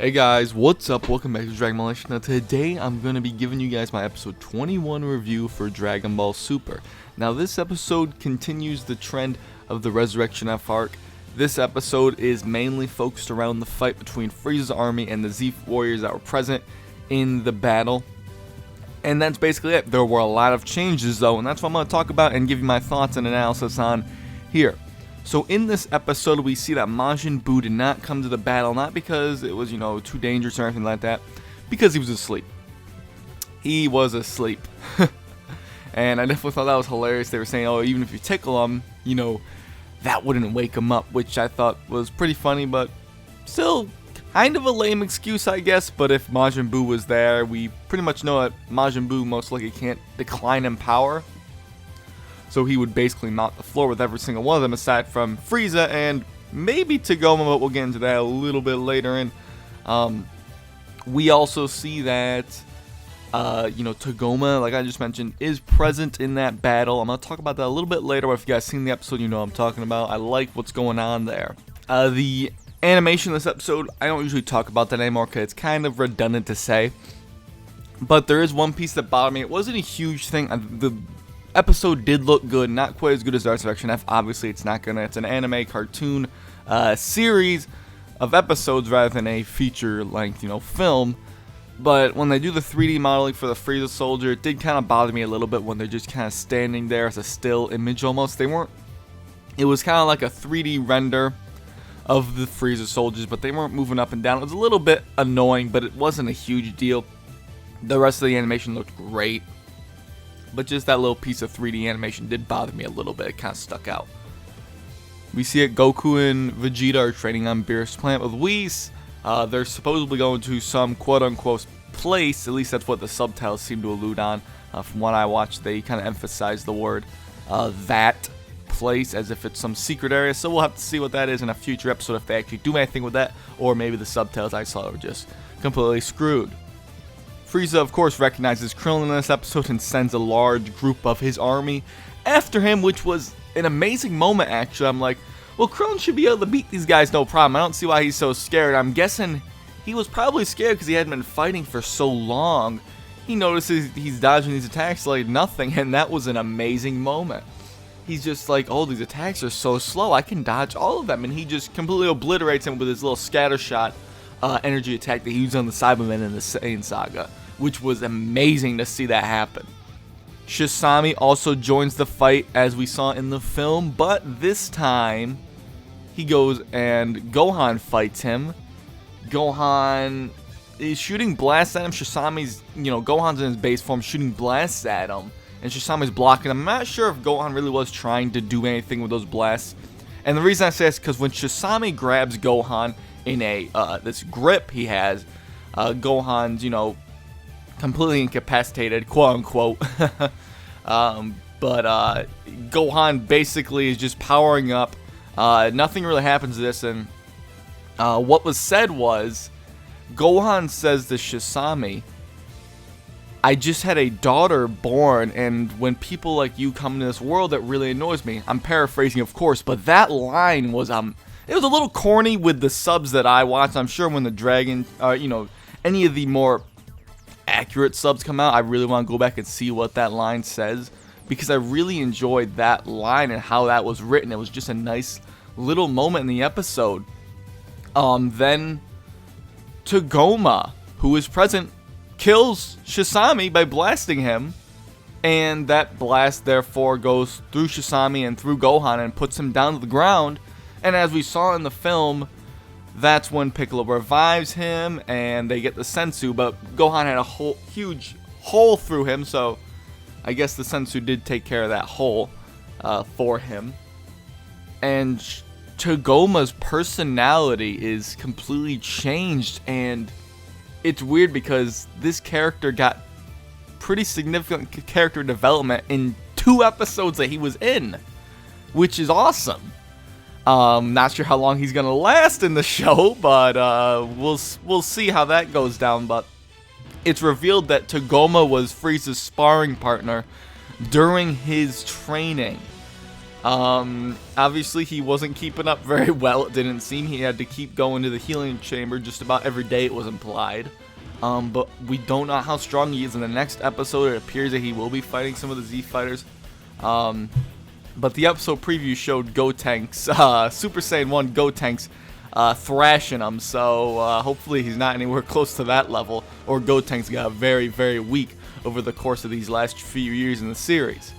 Hey guys, what's up? Welcome back to Dragon Ball Nation. Now today I'm going to be giving you guys my episode 21 review for Dragon Ball Super. Now this episode continues the trend of the Resurrection F arc. This episode is mainly focused around the fight between Frieza's army and the Z warriors that were present in the battle. And that's basically it. There were a lot of changes though, and that's what I'm going to talk about and give you my thoughts and analysis on here. So in this episode, we see that Majin Buu did not come to the battle, not because it was, too dangerous or anything like that, because he was asleep. He was asleep. And I definitely thought that was hilarious. They were saying, oh, even if you tickle him, that wouldn't wake him up, which I thought was pretty funny, but still kind of a lame excuse, I guess. But if Majin Buu was there, we pretty much know that Majin Buu most likely can't decline in power. So he would basically mop the floor with every single one of them, aside from Frieza and maybe Togoma, but we'll get into that a little bit later. And we also see that, Togoma, like I just mentioned, is present in that battle. I'm going to talk about that a little bit later, but if you guys seen the episode, you know what I'm talking about. I like what's going on there. The animation in this episode, I don't usually talk about that anymore because it's kind of redundant to say. But there is one piece that bothered me. It wasn't a huge thing. The episode did look good, not quite as good as Resurrection F. Obviously, it's an anime cartoon series of episodes rather than a feature-length, film. But when they do the 3D modeling for the Frieza soldier, it did kind of bother me a little bit when they're just kind of standing there as a still image almost. It was kind of like a 3D render of the Frieza soldiers, but they weren't moving up and down. It was a little bit annoying, but it wasn't a huge deal. The rest of the animation looked great. But just that little piece of 3D animation did bother me a little bit. It kind of stuck out. We see it, Goku and Vegeta are training on Beerus Planet with Whis. They're supposedly going to some quote-unquote place. At least that's what the subtitles seem to allude on. From what I watched, they kind of emphasize the word that place as if it's some secret area. So we'll have to see what that is in a future episode if they actually do anything with that. Or maybe the subtitles I saw were just completely screwed. Frieza, of course, recognizes Krillin in this episode and sends a large group of his army after him, which was an amazing moment, actually. I'm like, well, Krillin should be able to beat these guys no problem. I don't see why he's so scared. I'm guessing he was probably scared because he hadn't been fighting for so long. He notices he's dodging these attacks like nothing, and that was an amazing moment. He's just like, oh, these attacks are so slow. I can dodge all of them, and he just completely obliterates him with his little scatter shot energy attack that he used on the Cybermen in the Saiyan Saga, which was amazing to see that happen. Shisami also joins the fight as we saw in the film, but this time he goes and Gohan fights him. Gohan is shooting blasts at him. Shisami's, Gohan's in his base form shooting blasts at him, and Shisami's blocking him. I'm not sure if Gohan really was trying to do anything with those blasts. And the reason I say this is because when Shisami grabs Gohan in this grip he has, Gohan's, completely incapacitated, quote unquote. But Gohan basically is just powering up. Nothing really happens to this, and what was said was, Gohan says to Shisami, I just had a daughter born, and when people like you come into this world, that really annoys me. I'm paraphrasing, of course, but that line was it was a little corny with the subs that I watched. I'm sure when the Dragon, any of the more accurate subs come out, I really want to go back and see what that line says, because I really enjoyed that line and how that was written. It was just a nice little moment in the episode. Then Togoma, who is present, kills Shisami by blasting him, and that blast therefore goes through Shisami and through Gohan and puts him down to the ground. And as we saw in the film, that's when Piccolo revives him and they get the Sensu, but Gohan had a huge hole through him, so I guess the Sensu did take care of that hole for him. And Togoma's personality is completely changed, and it's weird because this character got pretty significant character development in 2 episodes that he was in, which is awesome. Not sure how long he's gonna last in the show, but we'll see how that goes down. But it's revealed that Togoma was Frieza's sparring partner during his training. Obviously he wasn't keeping up very well, it didn't seem. He had to keep going to the healing chamber just about every day, it was implied. But we don't know how strong he is. In the next episode, it appears that he will be fighting some of the Z fighters. But the episode preview showed Gotenks, Super Saiyan 1 Gotenks, thrashing him. So hopefully he's not anywhere close to that level, or Gotenks got very, very weak over the course of these last few years in the series.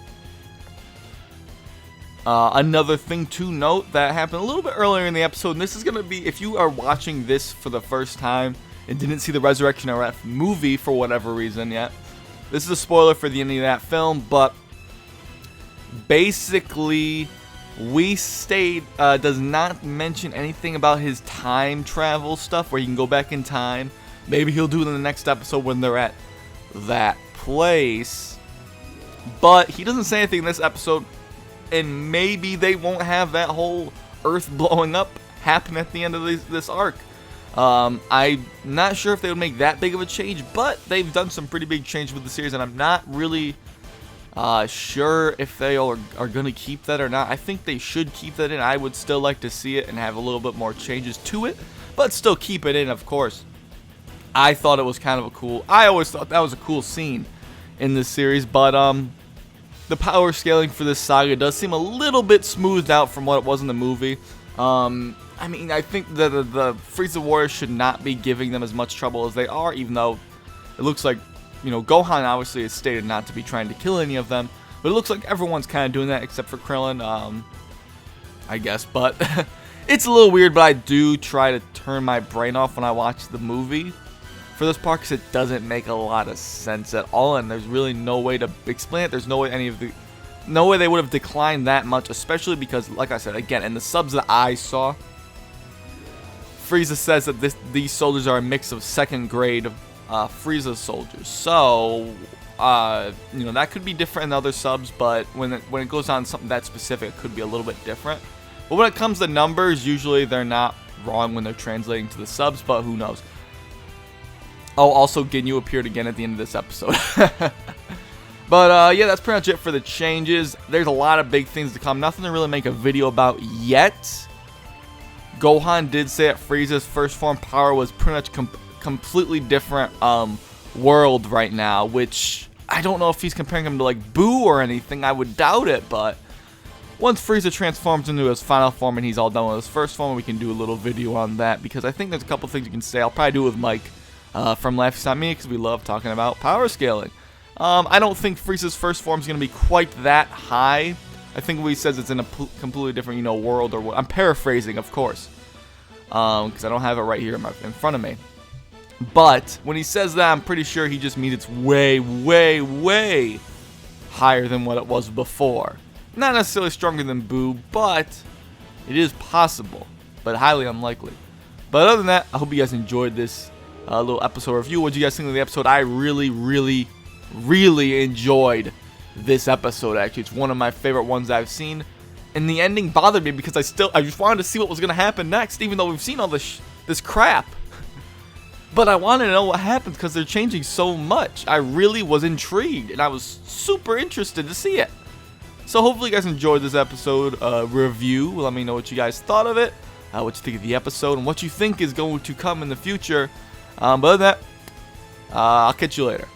Another thing to note that happened a little bit earlier in the episode, and this is going to be, if you are watching this for the first time and didn't see the Resurrection RF movie for whatever reason yet, this is a spoiler for the ending of that film, but basically, does not mention anything about his time travel stuff where he can go back in time. Maybe he'll do it in the next episode when they're at that place. But he doesn't say anything in this episode, and maybe they won't have that whole Earth blowing up happen at the end of this arc. I'm not sure if they would make that big of a change, but they've done some pretty big change with the series, and I'm not really sure if they are going to keep that or not. I think they should keep that in. I would still like to see it and have a little bit more changes to it, but still keep it in, of course. I thought it was kind of I always thought that was a cool scene in this series, but the power scaling for this saga does seem a little bit smoothed out from what it was in the movie. I mean, I think that the Frieza Warriors should not be giving them as much trouble as they are, even though it looks like, you know, Gohan obviously has stated not to be trying to kill any of them, but it looks like everyone's kind of doing that except for Krillin, I guess. But it's a little weird, but I do try to turn my brain off when I watch the movie for this part, because it doesn't make a lot of sense at all, and there's really no way to explain it. There's no way no way they would have declined that much, especially because, like I said, again, in the subs that I saw, Frieza says that these soldiers are a mix of second grade Frieza soldiers. So, you know, that could be different in other subs, but when it goes on something that specific, it could be a little bit different. But when it comes to numbers, usually they're not wrong when they're translating to the subs, but who knows. Oh, also Ginyu appeared again at the end of this episode. But yeah, that's pretty much it for the changes. There's a lot of big things to come. Nothing to really make a video about yet. Gohan did say that Frieza's first form power was pretty much completely different world right now, which I don't know if he's comparing him to like Boo or anything. I would doubt it, but once Frieza transforms into his final form and he's all done with his first form, we can do a little video on that, because I think there's a couple things you can say. I'll probably do it with Mike from Laughs Not Me, because we love talking about power scaling. I don't think Frieza's first form is going to be quite that high. I think what he says it's in a completely different, you know, world, or what. I'm paraphrasing, of course, because I don't have it right here in front of me. But when he says that, I'm pretty sure he just means it's way, way, way higher than what it was before. Not necessarily stronger than Boo, but it is possible, but highly unlikely. But other than that, I hope you guys enjoyed this little episode review. What did you guys think of the episode? I really, really, really enjoyed this episode. Actually, it's one of my favorite ones I've seen, and the ending bothered me because I just wanted to see what was going to happen next, even though we've seen all this crap. But I wanted to know what happens because they're changing so much. I really was intrigued, and I was super interested to see it. So hopefully you guys enjoyed this episode review. Let me know what you guys thought of it, what you think of the episode, and what you think is going to come in the future. But other than that, I'll catch you later.